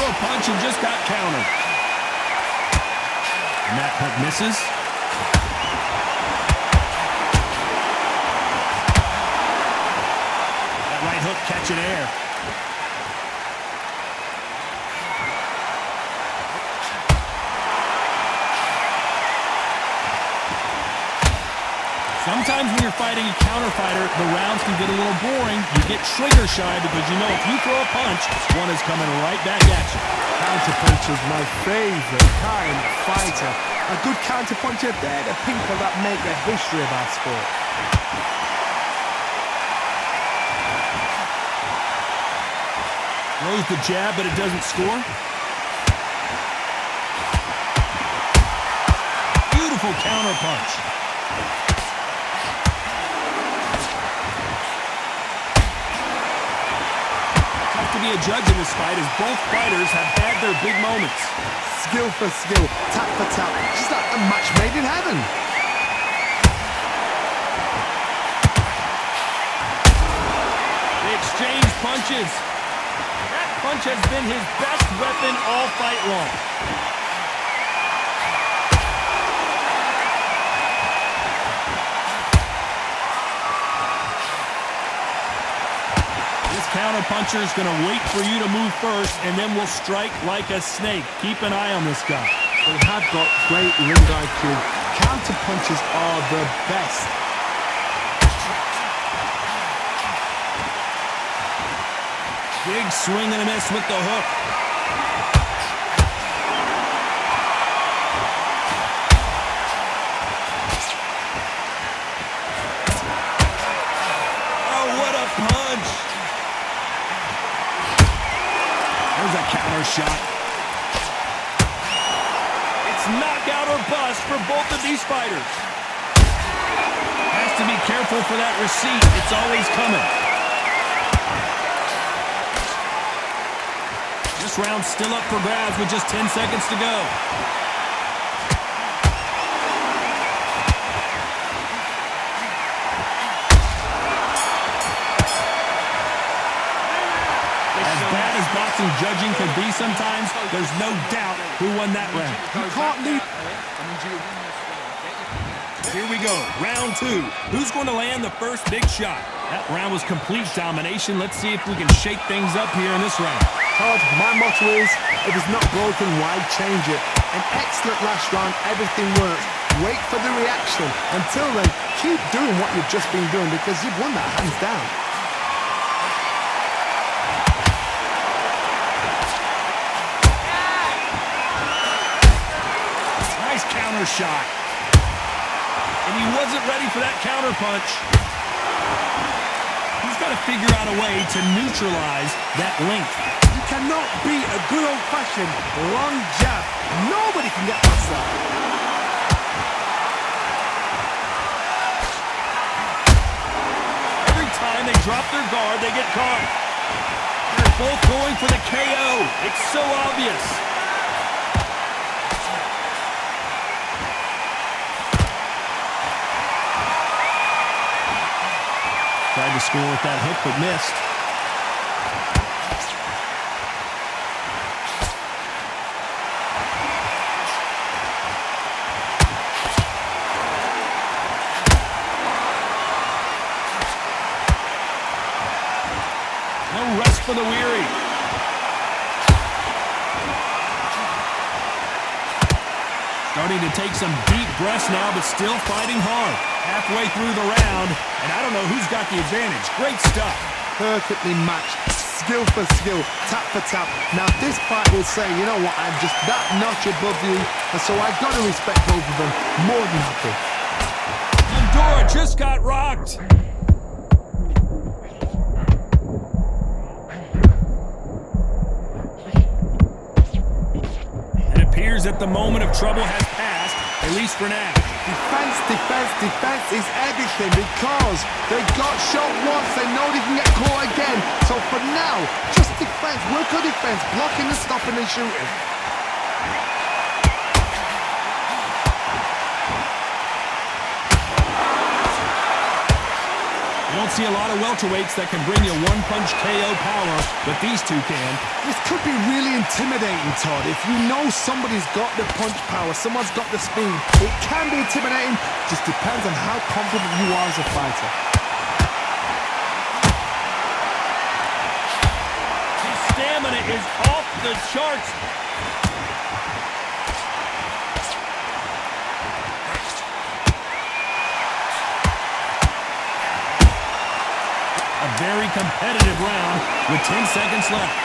a punch and just got countered. And that hook misses. That right hook catching air. Sometimes when you're fighting a counter fighter, the rounds can get a little boring. You get trigger shy because you know if you throw a punch, one is coming right back at you. Counter punch is my favorite kind of fighter. A good counter puncher, they're the people that make the history of our sport. Throws the jab, but it doesn't score. Beautiful counter punch. Tough to be a judge in this fight as both fighters have had their big moments. Skill for skill, tap for tap, just like a match made in heaven. They exchange punches. That punch has been his best weapon all fight long. Counter-puncher is going to wait for you to move first, and then will strike like a snake. Keep an eye on this guy. They have got great ring IQ. Counter-punches are the best. Big swing and a miss with the hook. Oh, what a punch! There's a counter shot. It's knockout or bust for both of these fighters. Has to be careful for that receipt. It's always coming. This round's still up for grabs with just 10 seconds to go. Boxing judging can be sometimes, there's no doubt who won that round. You can't leave. Here we go, round two. Who's going to land the first big shot? That round was complete domination. Let's see if we can shake things up here in this round. Todd, my motto is, if it's not broken, why change it? An excellent last round, everything works. Wait for the reaction. Until then, keep doing what you've just been doing because you've won that hands down. Counter shot. And he wasn't ready for that counter punch. He's got to figure out a way to neutralize that length. You cannot beat a good old-fashioned long jab. Nobody can get past that. Every time they drop their guard, they get caught. They're both going for the KO. It's so obvious. Tried to score with that hook, but missed. No rest for the weary. Starting to take some deep breaths now, but still fighting hard. Halfway through the round, and I don't know who's got the advantage. Great stuff. Perfectly matched. Skill for skill, tap for tap. Now this fight will say, you know what, I'm just that notch above you, and so I've got to respect both of them. More than happy. Andorra just got rocked. It appears that the moment of trouble has passed, at least for now. Defense, defense, defense is everything because they got shot once, they know they can get caught again. So for now, just defense, work on defense, blocking and stopping and shooting. don't see a lot of welterweights that can bring you one-punch KO power, but these two can. This could be really intimidating, Todd. If you know somebody's got the punch power, someone's got the speed, it can be intimidating. Just depends on how confident you are as a fighter. His stamina is off the charts. A very competitive round with 10 seconds left.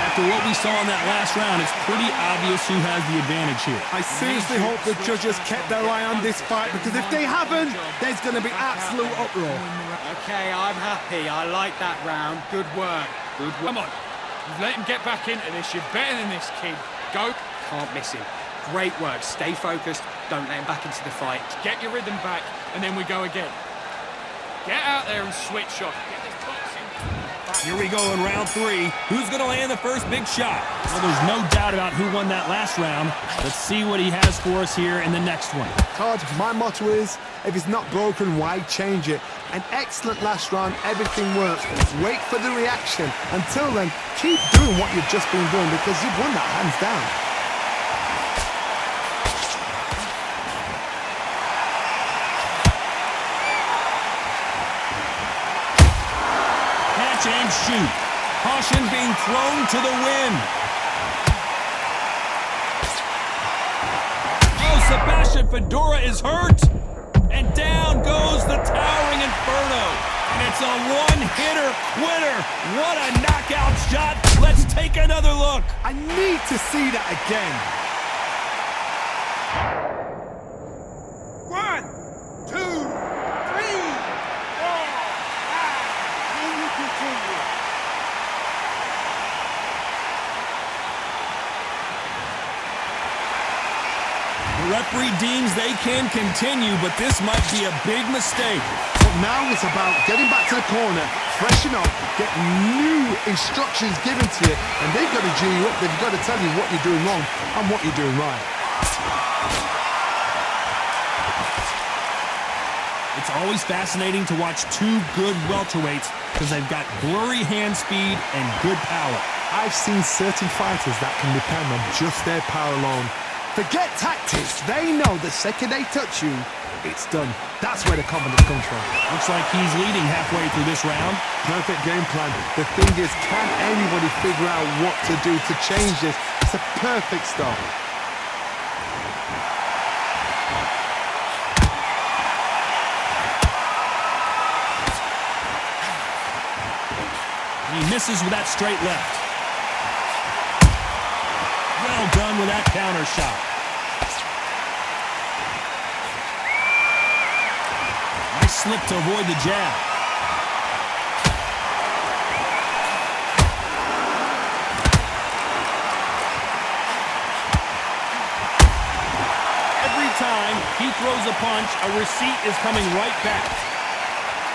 After what we saw in that last round, it's pretty obvious who has the advantage here. I seriously hope the judges kept their eye on this fight, because if they haven't, there's going to be absolute uproar. Okay, I'm happy. I like that round. Good work. Good work. Come on. You've let him get back into this. You're better than this, kid. Go. Can't miss him. Great work. Stay focused. Don't let him back into the fight. Get your rhythm back, and then we go again. Get out there and switch up. Get this boxing back. Here we go in round 3. Who's going to land the first big shot? Well, there's no doubt about who won that last round. Let's see what he has for us here in the next one. Todd, my motto is, if it's not broken, why change it? An excellent last round, everything works. Wait for the reaction. Until then, keep doing what you've just been doing, because you've won that hands down. Catch and shoot. Caution being thrown to the wind. Oh, Sebastian Fedora is hurt. And down goes the towering Inferno. And it's a one-hitter quitter. What a knockout shot. Let's take another look. I need to see that again. 1, 2, 3, 4, 5. Can you continue? The referee deems they can continue, but this might be a big mistake. But now it's about getting back to the corner, freshen up, get new instructions given to you, and they've got to G you up. They've got to tell you what you're doing wrong and what you're doing right. It's always fascinating to watch two good welterweights because they've got blurry hand speed and good power. I've seen certain fighters that can depend on just their power alone. Forget tactics. They know the second they touch you, it's done. That's where the confidence comes from. Looks like he's leading halfway through this round. Perfect game plan. The thing is, can anybody figure out what to do to change this? It's a perfect start. He misses with that straight left. Well done with that counter shot. Nice slip to avoid the jab. Every time he throws a punch, a receipt is coming right back.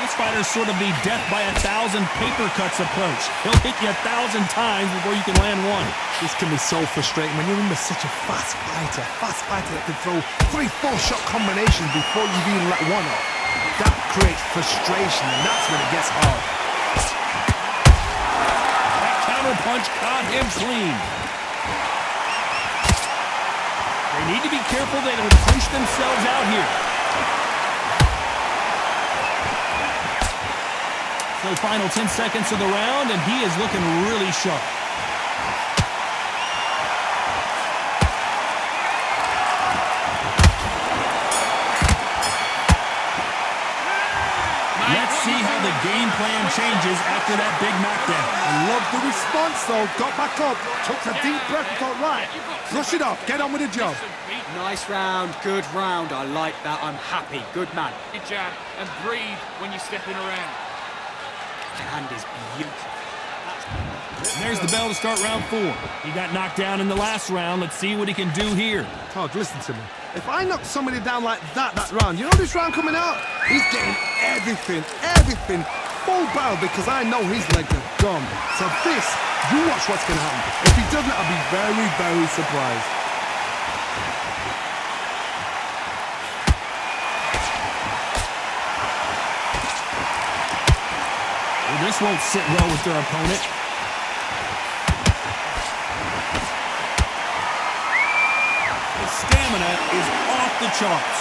This fighter's sort of the death by 1,000 paper cuts approach. He'll hit you 1,000 times before you can land one. This can be so frustrating when you're under such a fast fighter that can throw 3-4 shot combinations before you've even let one off. That creates frustration, and that's when it gets hard. That counter punch caught him clean. They need to be careful they don't punch themselves out here. So final 10 seconds of the round, and he is looking really sharp. Let's see how the game plan changes after that big knockdown. I love the response, though. Got back up, took a deep breath and thought, right, brush it off, get on with the job. Nice round. Good round. I like that. I'm happy. Good man. Good jab and breathe when you're stepping around. Hand is beautiful. And there's the bell to start round 4. He got knocked down in the last round. Let's see what he can do here. Todd, listen to me. If I knock somebody down like that round, you know this round coming out? He's getting everything, full barrel, because I know his legs are gone. So this You watch what's going to happen. If he doesn't, I'll be very, very surprised. Well, this won't sit well with their opponent. His stamina is off the charts.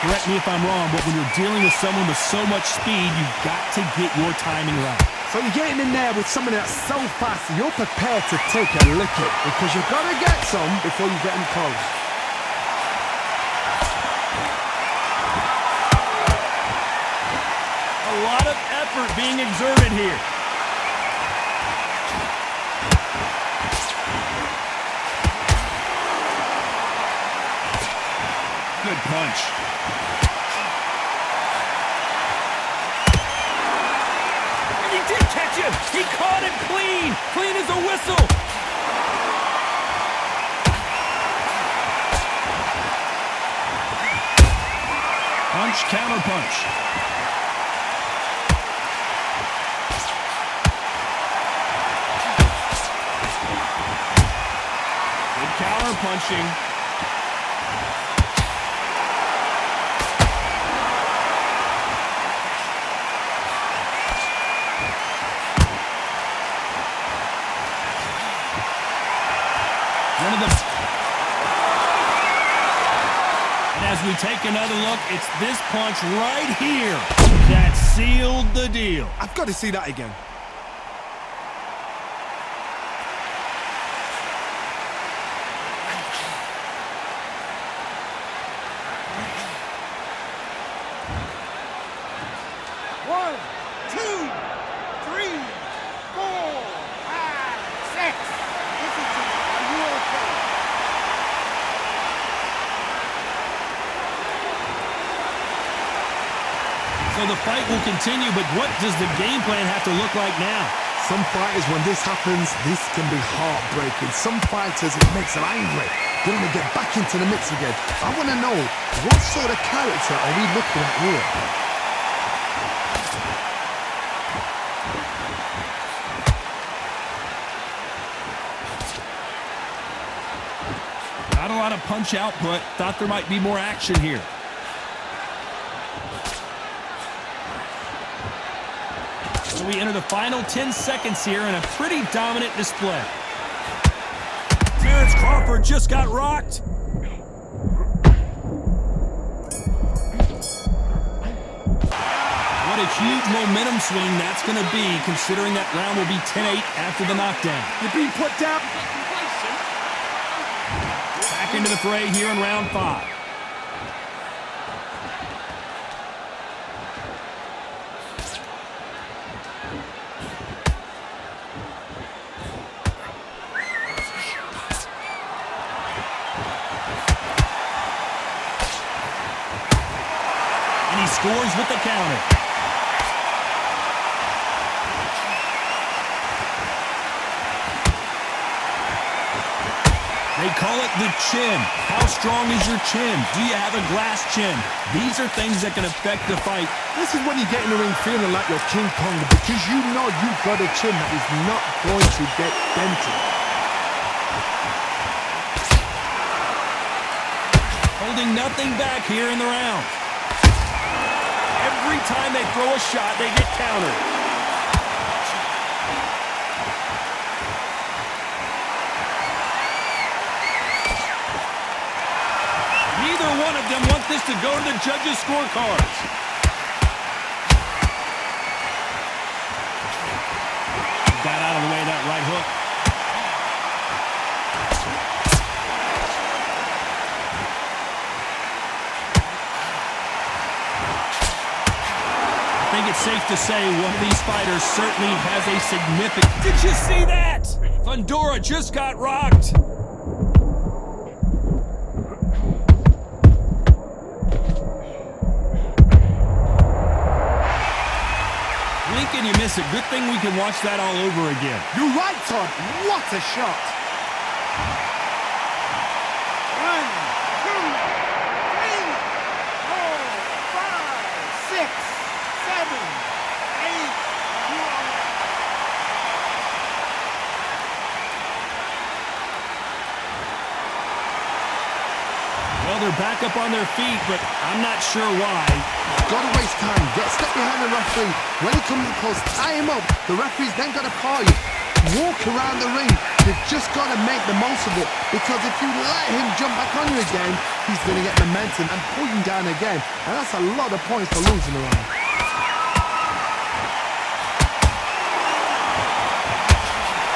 Correct me if I'm wrong, but when you're dealing with someone with so much speed, you've got to get your timing right. So you get him in there with someone that's so fast, you're prepared to take a licking because you've got to get some before you get him close. A lot of effort being exerted here. Good punch. And he did catch him. He caught him clean. Clean as a whistle. Punch, counter punch. Good counter punching. One of them. And as we take another look, it's this punch right here that sealed the deal. I've got to see that again. One, two, three, four, five, six. Listen to me. Are you okay? So the fight will continue, but what does the game plan have to look like now? Some fighters, when this happens, this can be heartbreaking. Some fighters, it makes them angry. They want to get back into the mix again. I want to know, what sort of character are we looking at here? Not a lot of punch output. Thought there might be more action here. So we enter the final 10 seconds here in a pretty dominant display. Terrence Crawford just got rocked. What a huge momentum swing that's going to be, considering that round will be 10-8 after the knockdown. You're being put down. Back into the fray here in round 5. And he scores with the counter. They call it the chin. How strong is your chin? Do you have a glass chin? These are things that can affect the fight. This is when you get in the ring feeling like you're King Kong because you know you've got a chin that is not going to get dented. Holding nothing back here in the round. Every time they throw a shot, they get countered. Neither one of them want this to go to the judges' scorecards. Got out of the way of that right hook. I think it's safe to say one of these fighters certainly has a significant... Did you see that? Fundora just got rocked. Blink and you miss it. Good thing we can watch that all over again. You're right, Todd. What a shot. 1, 2, are back up on their feet, but I'm not sure why. Gotta waste time. Get stuck behind the referee. When he comes close, tie him up. The referee's then got to paw you. Walk around the ring. You've just got to make the most of it, because if you let him jump back on you again, he's going to get momentum and pull you down again. And that's a lot of points for losing around.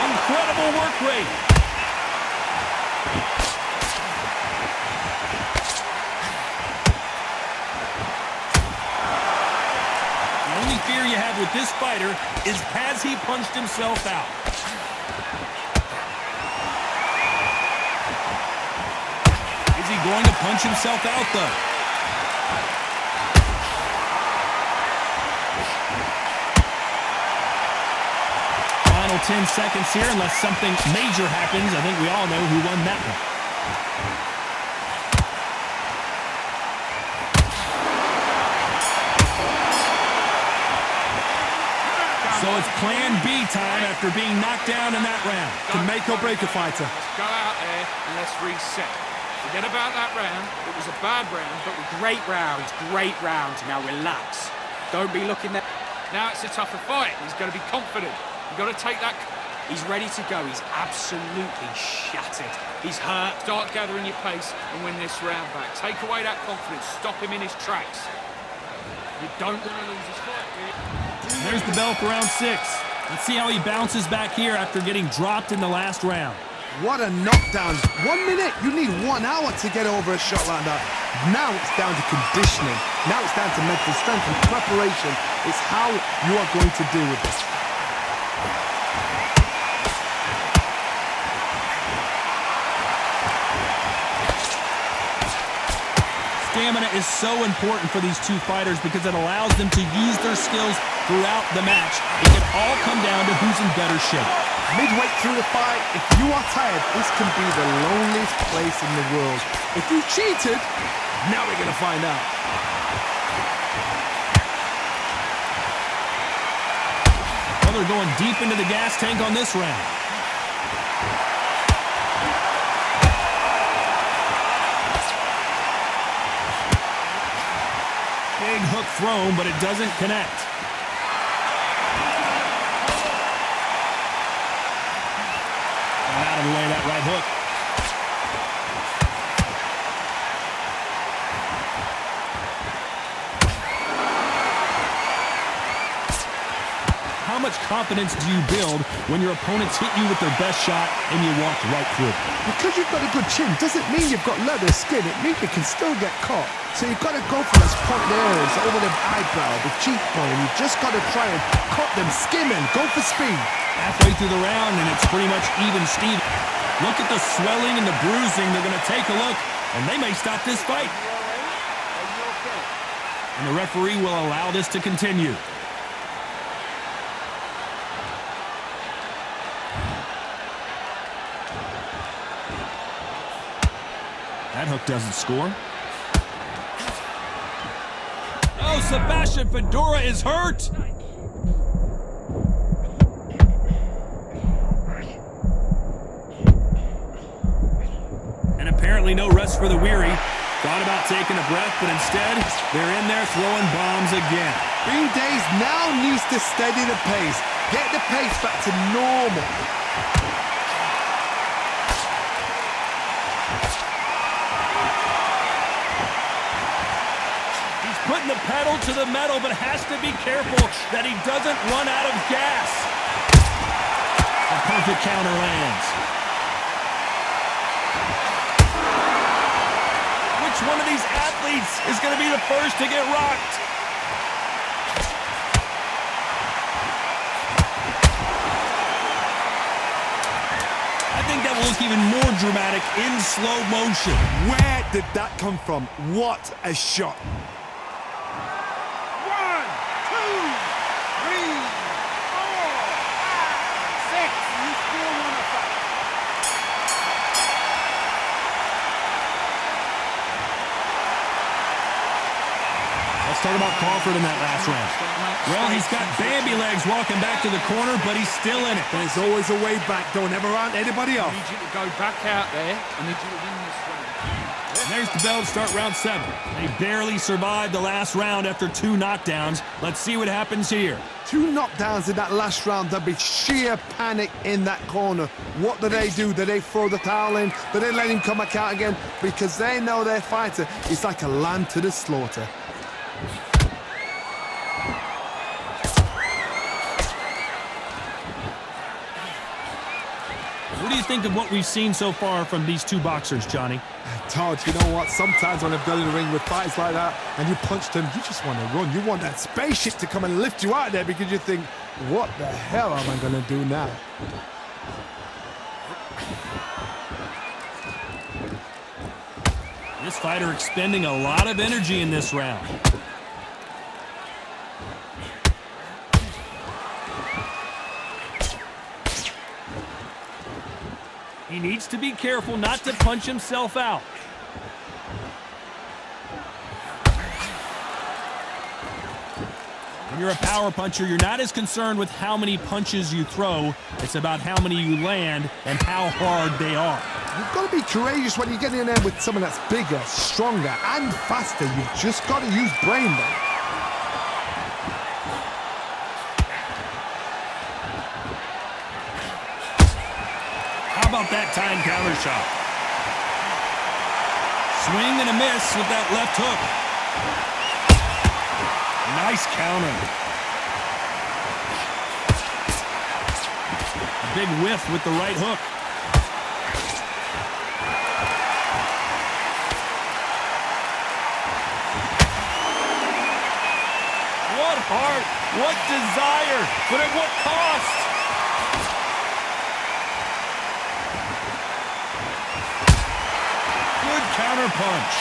Incredible work rate. The only fear you have with this fighter is, has he punched himself out? Is he going to punch himself out, though? Final 10 seconds here, unless something major happens. I think we all know who won that one. So it's plan B time after being knocked down in that round. Can make or break a fighter. Let's go out there and let's reset. Forget about that round. It was a bad round, but Great round, great round. Now relax. Don't be looking there. now it's a tougher fight. He's got to be confident. You've got to take that. He's ready to go. He's absolutely shattered. He's hurt. Start gathering your pace and win this round back. Take away that confidence. Stop him in his tracks. You don't want to lose this fight, do you? There's the bell for round 6. Let's see how he bounces back here after getting dropped in the last round. What a knockdown. 1 minute, you need 1 hour to get over a shot like that. Now it's down to conditioning. Now it's down to mental strength and preparation. It's how you are going to deal with this. Stamina is so important for these two fighters because it allows them to use their skills throughout the match. It can all come down to who's in better shape. Midway through the fight, if you are tired, this can be the loneliest place in the world. If you cheated, now we're going to find out. Well, they're going deep into the gas tank on this round. Big hook thrown, but it doesn't connect. Out of the way, that right hook. How much confidence do you build when your opponents hit you with their best shot and you walk right through it? Because you've got a good chin doesn't mean you've got leather skin. It means you can still get caught. So you've got to go for those point areas over the eyebrow, the cheekbone. You've just got to try and cut them, skim and go for speed. Halfway through the round, and it's pretty much even Steven. Look at the swelling and the bruising. They're going to take a look, and they may stop this fight. And the referee will allow this to continue. That hook doesn't score. Oh, Sebastian Fedora is hurt! And apparently no rest for the weary. Thought about taking a breath, but instead, they're in there throwing bombs again. Green Days now needs to steady the pace. Get the pace back to normal. Putting the pedal to the metal, but has to be careful that he doesn't run out of gas. A perfect counter lands. Which one of these athletes is going to be the first to get rocked? I think that will look even more dramatic in slow motion. Where did that come from? What a shot. Let's talk about Crawford in that last round. Well, he's got Bambi legs walking back to the corner, but he's still in it. There's always a way back. Don't ever round anybody off. I need you to go back out there. I need you to win this round. And there's the bell to start round 7. They barely survived the last round after 2 knockdowns. Let's see what happens here. 2 knockdowns in that last round. There'll be sheer panic in that corner. What do? Do they throw the towel in? Do they let him come back out again? Because they know their fighter is like a lamb to the slaughter. What do you think of what we've seen so far from these 2 boxers, Johnny? Todd, you know what? Sometimes when I've done in the ring with fights like that and you punch them, you just want to run. You want that spaceship to come and lift you out of there because you think, what the hell am I going to do now? This fighter expending a lot of energy in this round. He needs to be careful not to punch himself out. When you're a power puncher, you're not as concerned with how many punches you throw. It's about how many you land and how hard they are. You've got to be courageous when you get in there with someone that's bigger, stronger, and faster. You've just got to use brain there. How about that time counter shot? Swing and a miss with that left hook. Nice counter. A big whiff with the right hook. What heart, what desire, but at what cost? Counter punch.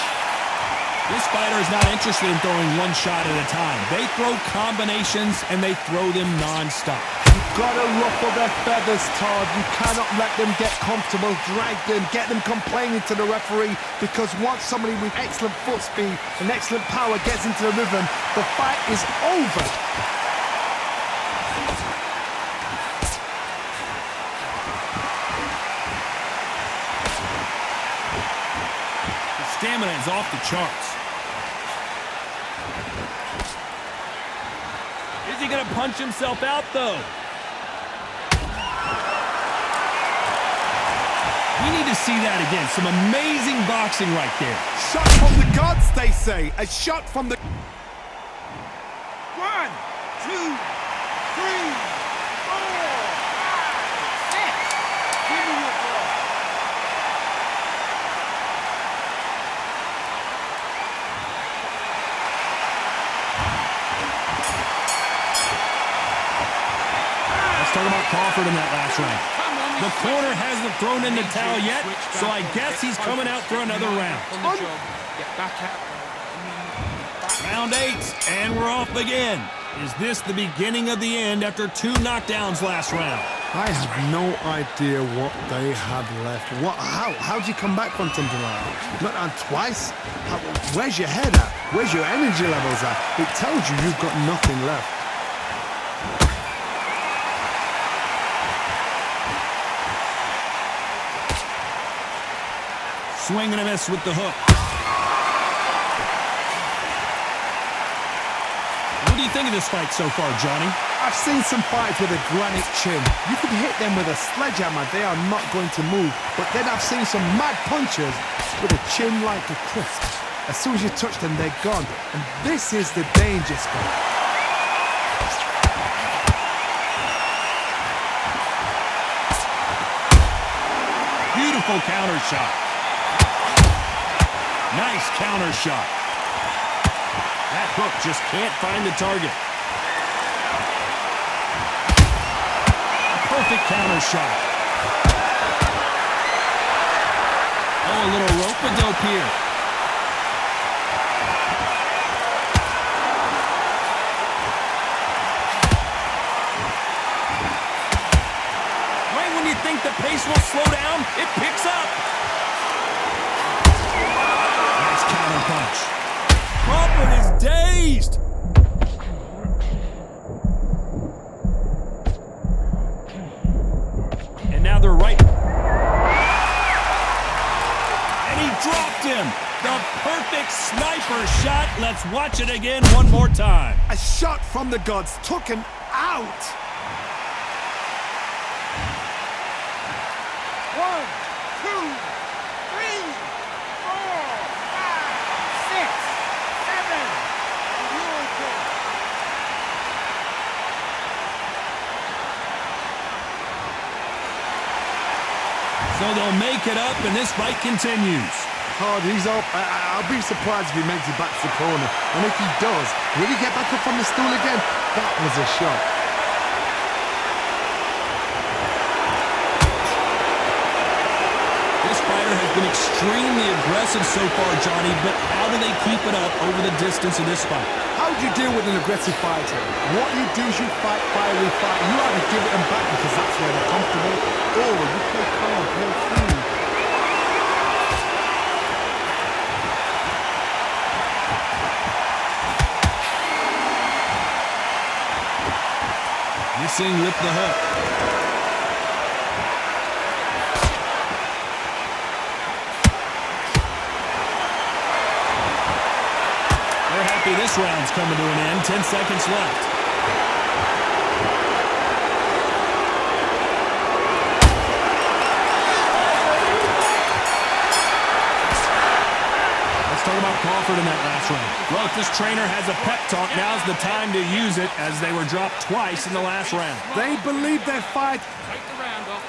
This fighter is not interested in throwing one shot at a time. They throw combinations and they throw them non-stop. You've got to ruffle their feathers, Todd. You cannot let them get comfortable, drag them, get them complaining to the referee, because once somebody with excellent foot speed and excellent power gets into the rhythm, the fight is over. Stamina is off the charts. Is he going to punch himself out, though? We need to see that again. Some amazing boxing right there. Shot from the gods, they say. A shot from the... 1, 2, 3, 4, 5, 6. Give me your ball. Talk about Crawford in that last round. The corner hasn't thrown in the towel yet, so I guess he's coming out for another round. Round 8, and we're off again. Is this the beginning of the end after 2 knockdowns last round? I have no idea what they have left. How do you come back from something like that? Not on twice? Where's your head at? Where's your energy levels at? It tells you you've got nothing left. Swing and a miss with the hook. What do you think of this fight so far, Johnny? I've seen some fights with a granite chin. You could hit them with a sledgehammer, they are not going to move. But then I've seen some mad punchers with a chin like a crisp. As soon as you touch them, they're gone. And this is the danger spot. Beautiful counter shot. Nice counter shot. That hook just can't find the target. A perfect counter shot. Oh, a little rope-a-dope here. Right when you think the pace will slow down, it picks up. Counter punch. Crawford is dazed. And now they're right. And he dropped him. The perfect sniper shot. Let's watch it again one more time. A shot from the gods took him out. 1, 2, 3, 4, 5, 6, 7. So they'll make it up, and this fight continues. He's up. I'll be surprised if he makes it back to the corner. And if he does, will he get back up on the stool again? That was a shot. This fighter has been extremely aggressive so far, Johnny, but how do they keep it up over the distance of this fight? How do you deal with an aggressive fighter? What you do is you fight, fire with fight. You either give it them back because that's where they're comfortable, or you play calm, play cool. Missing with the hook. They're happy this round's coming to an end. 10 seconds left. Let's talk about Crawford in that last round. Well, if this trainer has a pep talk, now's the time to use it, as they were dropped twice in the last round. They believe their fight. Take the round off.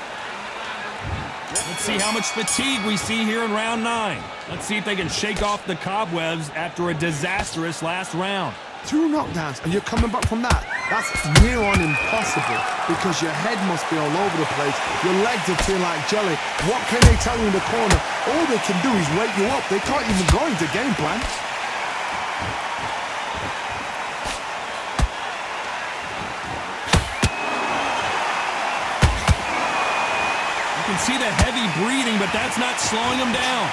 Let's see how much fatigue we see here in round 9. Let's see if they can shake off the cobwebs after a disastrous last round. 2 knockdowns and you're coming back from that. That's near on impossible because your head must be all over the place. Your legs will feel like jelly. What can they tell you in the corner? All they can do is wake you up. They can't even go into game plan. You can see the heavy breathing, but that's not slowing them down.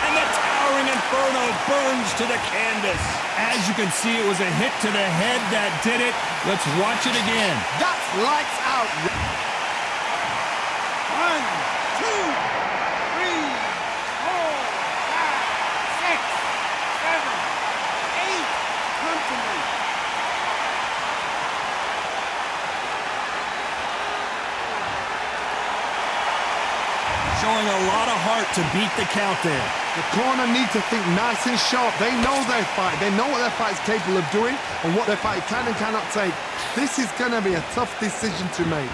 And the towering Inferno burns to the canvas. As you can see, it was a hit to the head that did it. Let's watch it again. That's lights out. 1, 2, 3, 4, 5, 6, 7, 8. Come to me. Showing a lot of heart to beat the count there. The corner need to think nice and sharp. They know their fight. They know what their fight is capable of doing and what their fight can and cannot take. This is going to be a tough decision to make.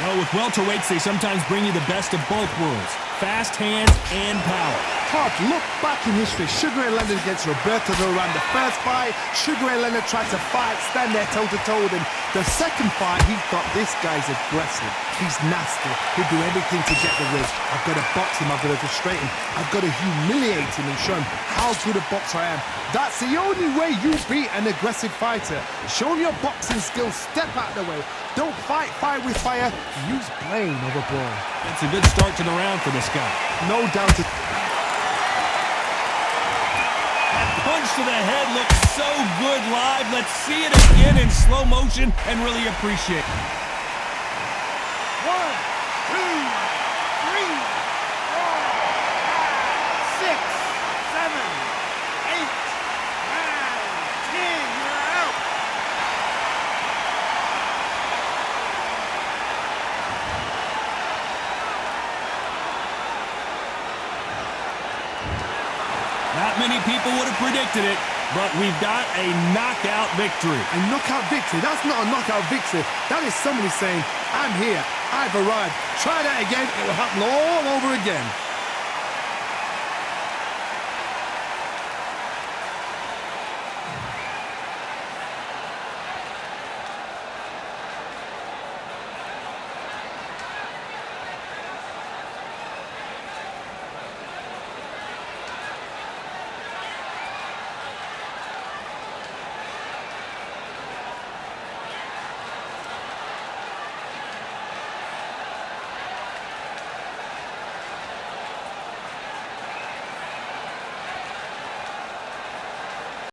Well, with welterweights, they sometimes bring you the best of both worlds. Fast hands and power. Todd, look back in history. Sugar Ray Leonard against Roberto Duran. The first fight, Sugar Ray Leonard tried to fight, stand there toe-to-toe with him. The second fight, he thought this guy's aggressive. He's nasty. He'll do everything to get the win. I've got to box him. I've got to frustrate him. I've got to humiliate him and show him how good a boxer I am. That's the only way you beat an aggressive fighter. Show him your boxing skills. Step out of the way. Don't fight fire with fire. Use brain over brawn. That's a good start to the round for this guy. No doubt. That punch to the head looks so good live. Let's see it again in slow motion and really appreciate it. 1, 2, 3, 4, 5, 6, 7, 8, 9, 10. You're out. Not many people would have predicted it, but we've got a knockout victory. A knockout victory? That's not a knockout victory. That is somebody saying, I'm here, I've arrived. Try that again, it will happen all over again.